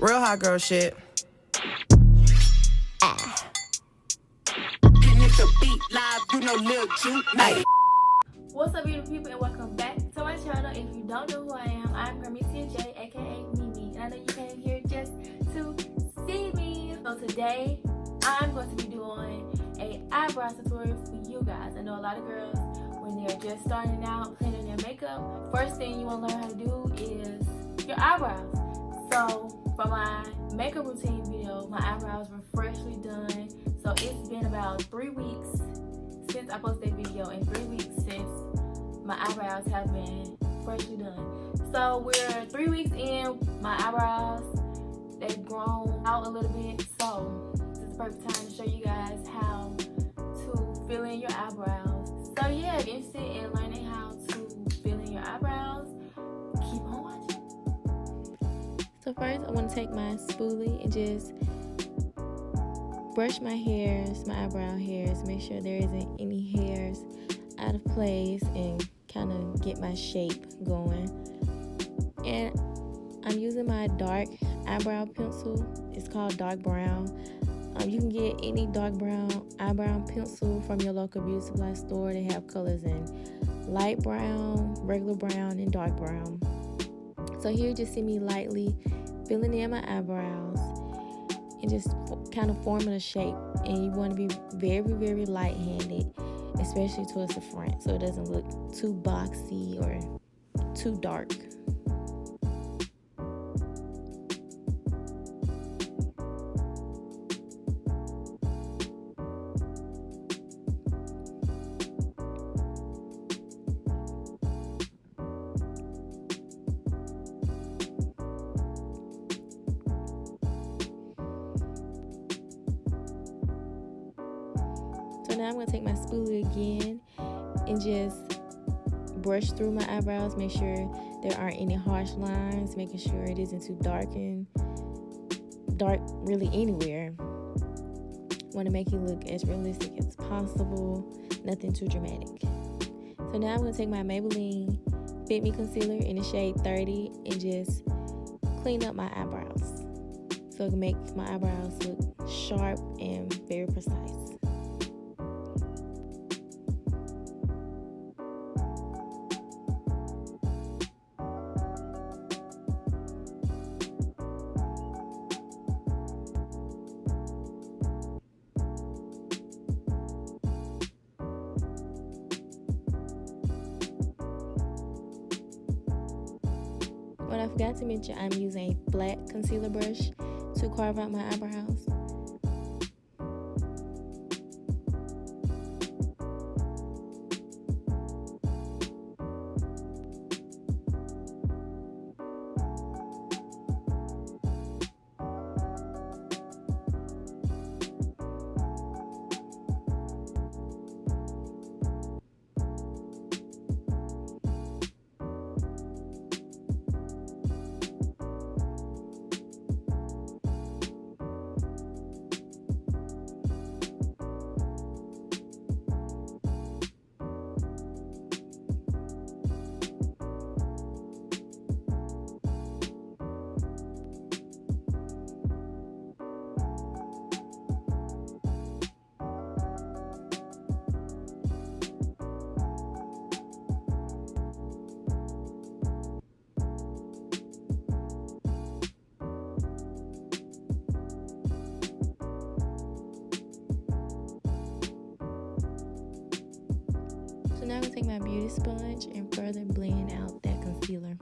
Real hot girl shit. What's up, beautiful people, and welcome back to my channel. If you don't know who I am, I'm Carmisia J, aka Mimi, and I know you came here just to see me. So today, I'm going to be doing a eyebrow tutorial for you guys. I know a lot of girls, when they're just starting out planning their makeup, first thing you want to learn how to do is your eyebrows. So for my makeup routine video, my eyebrows were freshly done. So it's been about 3 weeks since I posted that video, and 3 weeks since my eyebrows have been freshly done. So we're 3 weeks in, my eyebrows, they've grown out a little bit. So this is the perfect time to show you guys how to fill in your eyebrows. So yeah, if you're interested in learning how to fill in your eyebrows, keep on watching. So first I want to take my spoolie and just brush my hairs, my eyebrow hairs, make sure there isn't any hairs out of place, and kind of get my shape going. And I'm using my dark eyebrow pencil. It's called dark brown. You can get any dark brown eyebrow pencil from your local beauty supply store. They have colors in light brown, regular brown, and dark brown. So here, just see me lightly filling in my eyebrows and just kind of forming a shape. And you want to be very, very light-handed, especially towards the front, so it doesn't look too boxy or too dark. So now I'm going to take my spoolie again and just brush through my eyebrows, make sure there aren't any harsh lines, making sure it isn't too dark really anywhere. Want to make it look as realistic as possible, nothing too dramatic. So now I'm going to take my Maybelline Fit Me Concealer in the shade 30 and just clean up my eyebrows so it can make my eyebrows look sharp and very precise. What I forgot to mention, I'm using a flat concealer brush to carve out my eyebrows. So now I'm going to take my beauty sponge and further blend out that concealer.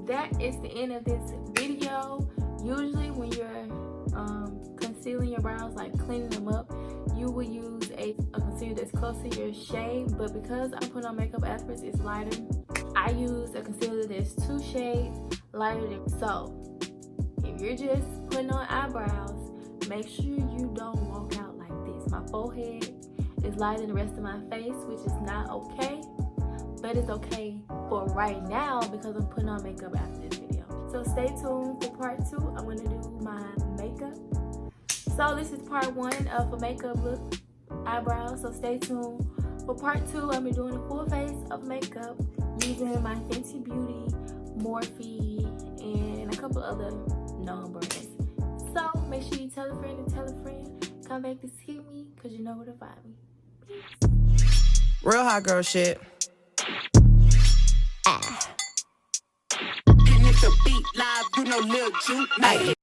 that is the end of this video. Usually when you're concealing your brows, like cleaning them up, you will use a concealer that's close to your shade, but because I put on makeup afterwards, it's lighter. I use a concealer that's 2 shades lighter than. So if you're just putting on eyebrows, make sure you don't walk out like this. My forehead is lighter than the rest of my face, which is not okay, but it's okay for right now because I'm putting on makeup after this video. So stay tuned for part 2. I'm gonna do my makeup. So this is part 1 of a makeup look, eyebrows. So stay tuned for part 2. I'm gonna be doing a full face of makeup using my Fenty Beauty, Morphe, and a couple other known brands. So make sure you tell a friend and tell a friend. Come back to see me because you know where to find me. Peace. Real hot girl shit. And if the beat live, you know Lil Juke.